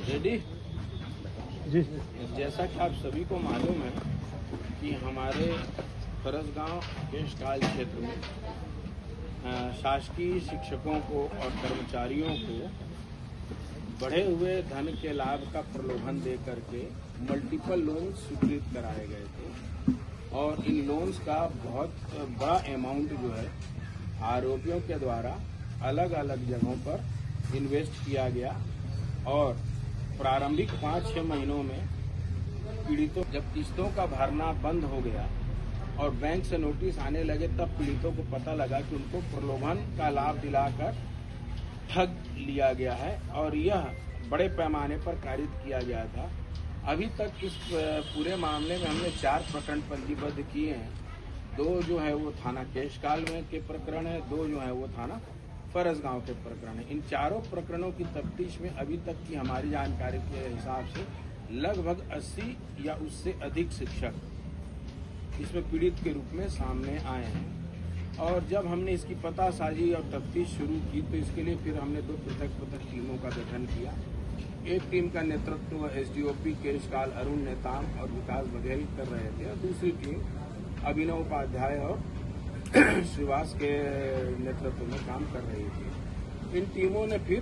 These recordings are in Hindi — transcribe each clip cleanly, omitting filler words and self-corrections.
रेडी जी। जैसा कि आप सभी को मालूम है कि हमारे फरसगांव केशकाल क्षेत्र में शासकीय शिक्षकों को और कर्मचारियों को बढ़े हुए धन के लाभ का प्रलोभन दे करके मल्टीपल लोन स्वीकृत कराए गए थे और इन लोन्स का बहुत बड़ा अमाउंट जो है आरोपियों के द्वारा अलग अलग जगहों पर इन्वेस्ट किया गया और प्रारंभिक 5-6 महीनों में पीड़ितों जब किस्तों का भरना बंद हो गया और बैंक से नोटिस आने लगे तब पीड़ितों को पता लगा कि उनको प्रलोभन का लाभ दिलाकर ठग लिया गया है और यह बड़े पैमाने पर कारित किया गया था। अभी तक इस पूरे मामले में हमने 4 प्रकरण पंजीबद्ध किए हैं। 2 जो है वो थाना केशकाल में के प्रकरण है, 2 जो है वो थाना फरसगांव के प्रकरण है। इन चारों प्रकरणों की तफ्तीश में अभी तक की हमारी जानकारी के हिसाब से लगभग 80 या उससे अधिक शिक्षक इसमें पीड़ित के रूप में सामने आए हैं और जब हमने इसकी पतासाजी और तफ्तीश शुरू की तो इसके लिए फिर हमने 2 पृथक टीमों का गठन किया। एक टीम का नेतृत्व एसडीओपी केशकाल अरुण नेताम और विकास बघेल कर रहे थे और दूसरी टीम अभिनव उपाध्याय और श्रीवास के नेतृत्व में काम कर रही थी। इन टीमों ने फिर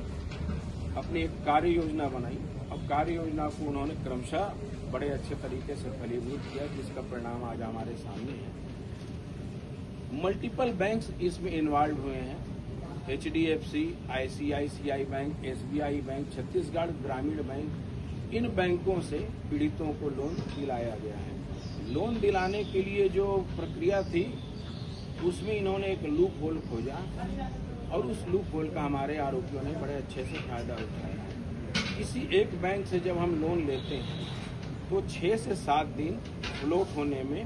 अपनी एक कार्य योजना बनाई और कार्य योजना को उन्होंने क्रमशः बड़े अच्छे तरीके से फलीभूत किया जिसका परिणाम आज हमारे सामने है। मल्टीपल बैंक्स इसमें इन्वॉल्व हुए हैं। HDFC, ICICI bank, SBI bank, Chhattisgarh ग्रामीण बैंक, इन बैंकों से पीड़ितों को लोन दिलाया गया है। लोन दिलाने के लिए जो प्रक्रिया थी उसमें इन्होंने एक लूप होल खोजा और उस लूप होल का हमारे आरोपियों ने बड़े अच्छे से फायदा उठाया। किसी एक बैंक से जब हम लोन लेते हैं तो 6 से 7 दिन फ्लोट होने में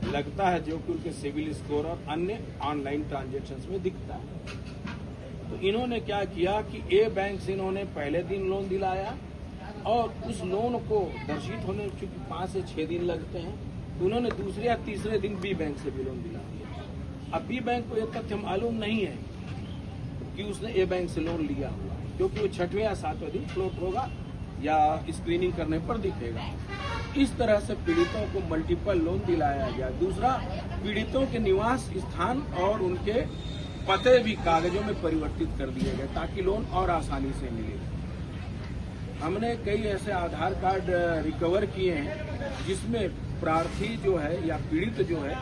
लगता है, जो कि उनके सिविल स्कोर और अन्य ऑनलाइन ट्रांजैक्शंस में दिखता है। तो इन्होंने क्या किया कि ए बैंक से इन्होंने पहले दिन लोन दिलाया और उस लोन को दर्शित होने में चूंकि 5 से 6 दिन लगते हैं तो उन्होंने दूसरे या तीसरे दिन बी बैंक से भी लोन दिला दिया। अब बी बैंक को यह तथ्य मालूम नहीं है कि उसने ए बैंक से लोन लिया हुआ, क्योंकि वो 6वें या 7वें दिन फ्लोट होगा या स्क्रीनिंग करने पर दिखेगा। इस तरह से पीड़ितों को मल्टीपल लोन दिलाया गया। दूसरा, पीड़ितों के निवास स्थान और उनके पते भी कागजों में परिवर्तित कर दिए गए ताकि लोन और आसानी से मिले। हमने कई ऐसे आधार कार्ड रिकवर किए हैं जिसमें प्रार्थी जो है या पीड़ित जो है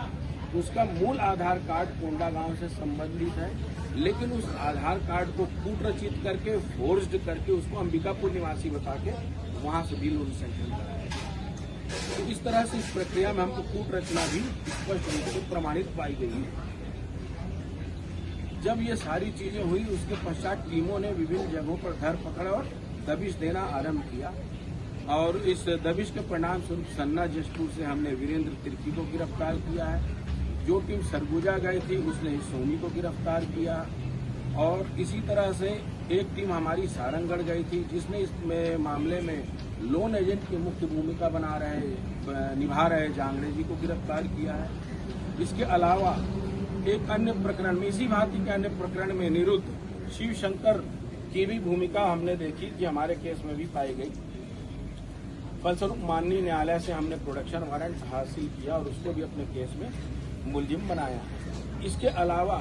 उसका मूल आधार कार्ड कोंडागांव से संबंधित है, लेकिन उस आधार कार्ड को कूट रचित करके फोर्ज्ड करके उसको अंबिकापुर निवासी बता के वहां से भी लोन सैंक्शन कराया। तो इस तरह से इस प्रक्रिया में हमको कूट रचना भी स्पष्ट रूप से प्रमाणित पाई गई है। जब ये सारी चीजें हुई उसके पश्चात टीमों ने विभिन्न जगहों पर धरपकड़ और दबिश देना आरंभ किया और इस दबिश के परिणाम स्वरूप सन्ना जशपुर से हमने वीरेंद्र तिर्की को गिरफ्तार किया है। जो टीम सरगुजा गई थी उसने सोनी को गिरफ्तार किया और इसी तरह से एक टीम हमारी सारंगगढ़ गई थी जिसने इस मामले में लोन एजेंट की मुख्य भूमिका निभा रहे जांगड़े जी को गिरफ्तार किया है। इसके अलावा एक अन्य प्रकरण में, इसी भांति के अन्य प्रकरण में निरुद्ध शिव शंकर की भी भूमिका हमने देखी कि हमारे केस में भी पाई गई। फलस्वरूप माननीय न्यायालय से हमने प्रोडक्शन वारंट हासिल किया और उसको भी अपने केस में मुलजिम बनाया। इसके अलावा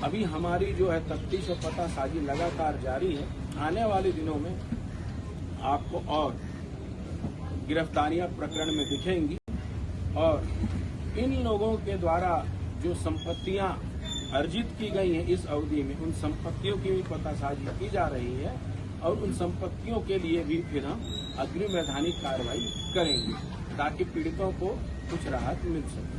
अभी हमारी जो है तफ्तीश और पतासाजी लगातार जारी है। आने वाले दिनों में आपको और गिरफ्तारियां प्रकरण में दिखेंगी और इन लोगों के द्वारा जो संपत्तियां अर्जित की गई हैं इस अवधि में, उन संपत्तियों की भी पतासाजी की जा रही है और उन संपत्तियों के लिए भी फिर हम अग्रिम वैधानिक कार्रवाई करेंगे ताकि पीड़ितों को कुछ राहत मिल सके।